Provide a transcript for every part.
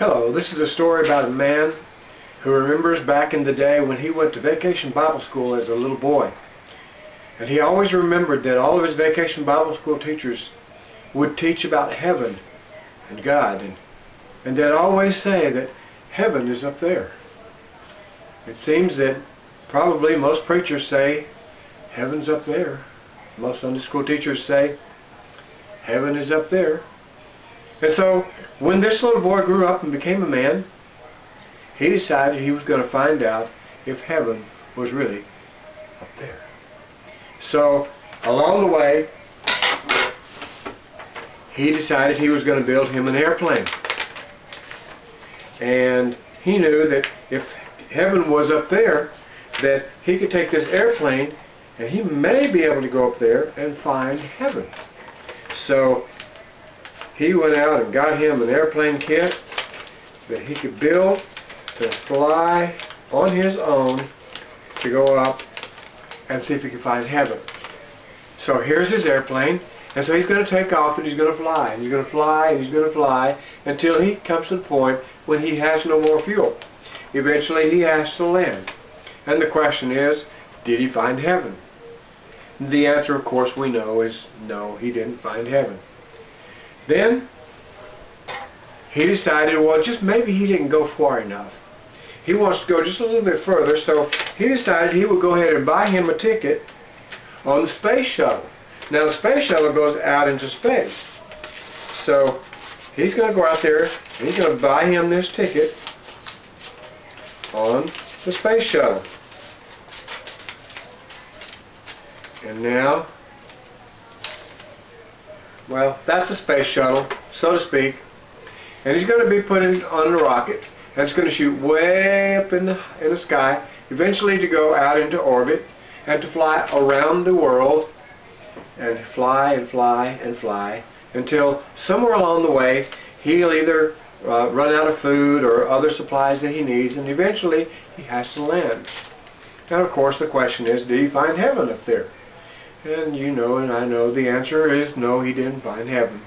Hello, this is a story about a man who remembers back in the day when he went to vacation Bible school as a little boy. And he always remembered that all of his vacation Bible school teachers would teach about heaven and God, and they'd always say that heaven is up there. It seems that probably most preachers say heaven's up there. Most Sunday school teachers say heaven is up there. And so when this little boy grew up and became a man, he decided he was going to find out if heaven was really up there. So along the way, he decided he was going to build him an airplane. And he knew that if heaven was up there, that he could take this airplane and he may be able to go up there and find heaven. So he went out and got him an airplane kit that he could build to fly on his own to go up and see if he could find heaven. So here's his airplane, and so he's going to take off and he's going to fly, and he's going to fly, and he's going to fly until he comes to the point when he has no more fuel. Eventually he has to land. And the question is, did he find heaven? The answer, of course, we know is no, he didn't find heaven. Then he decided, well, just maybe he didn't go far enough. He wants to go just a little bit further, so he decided he would go ahead and buy him a ticket on the space shuttle. Now the space shuttle goes out into space. So he's going to go out there and he's going to buy him this ticket on the space shuttle. And now, well, that's a space shuttle, so to speak, and he's going to be put on a rocket, and it's going to shoot way up in the sky, eventually to go out into orbit and to fly around the world and fly and fly and fly until somewhere along the way he'll either run out of food or other supplies that he needs, and eventually he has to land. And of course the question is, did he find heaven up there? And you know and I know the answer is no, he didn't find heaven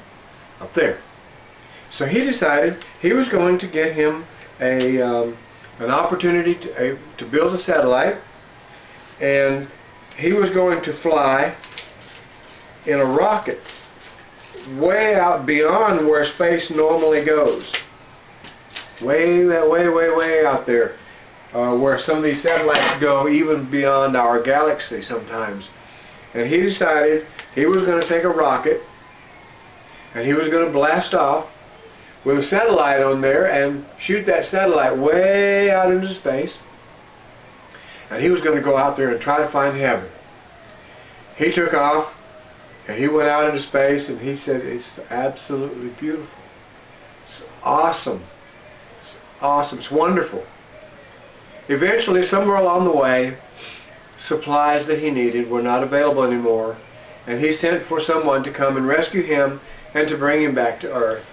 up there. So he decided he was going to get him an opportunity to build a satellite, and he was going to fly in a rocket way out beyond where space normally goes. Way out there, where some of these satellites go even beyond our galaxy sometimes. And he decided he was going to take a rocket and he was going to blast off with a satellite on there and shoot that satellite way out into space, and he was going to go out there and try to find heaven. He took off and he went out into space, and he said it's absolutely beautiful. It's awesome. It's awesome. It's wonderful. Eventually, somewhere along the way, supplies that he needed were not available anymore, and he sent for someone to come and rescue him and to bring him back to Earth.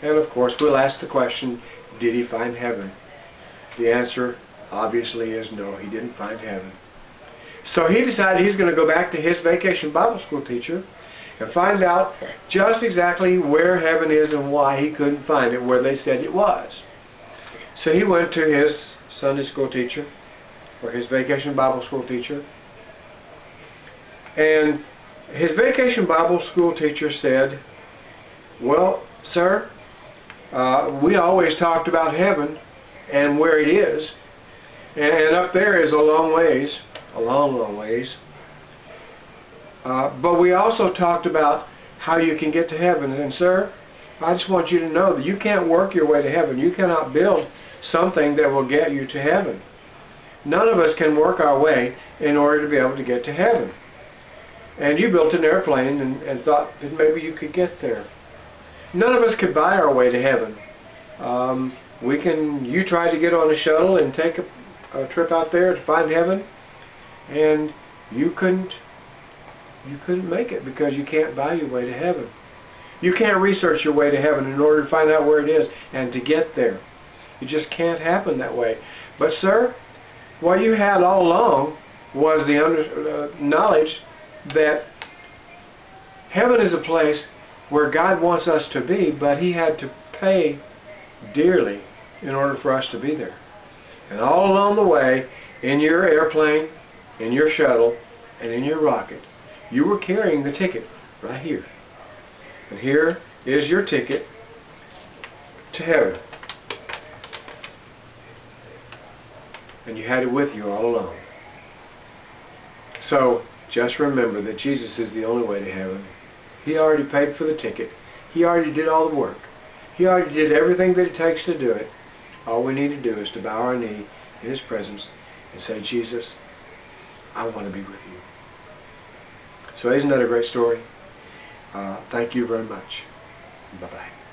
And of course we'll ask the question, did he find heaven? The answer obviously is no, he didn't find heaven. So he decided he's going to go back to his vacation Bible school teacher and find out just exactly where heaven is and why he couldn't find it where they said it was. So he went to his Sunday school teacher, or his vacation Bible school teacher, and his vacation Bible school teacher said, well, sir, we always talked about heaven and where it is, and up there is a long ways, a long ways, but we also talked about how you can get to heaven. And sir, I just want you to know that you can't work your way to heaven. You cannot build something that will get you to heaven. None of us can work our way in order to be able to get to heaven. And you built an airplane and thought that maybe you could get there. None of us could buy our way to heaven. You tried to get on a shuttle and take a trip out there to find heaven, and you couldn't make it because you can't buy your way to heaven. You can't research your way to heaven in order to find out where it is and to get there. It just can't happen that way. But sir, what you had all along was the knowledge that heaven is a place where God wants us to be, but he had to pay dearly in order for us to be there. And all along the way, in your airplane, in your shuttle, and in your rocket, you were carrying the ticket right here. And here is your ticket to heaven. And you had it with you all along. So just remember that Jesus is the only way to heaven. He already paid for the ticket. He already did all the work. He already did everything that it takes to do it. All we need to do is to bow our knee in His presence and say, Jesus, I want to be with you. So isn't that a great story? Thank you very much. Bye-bye.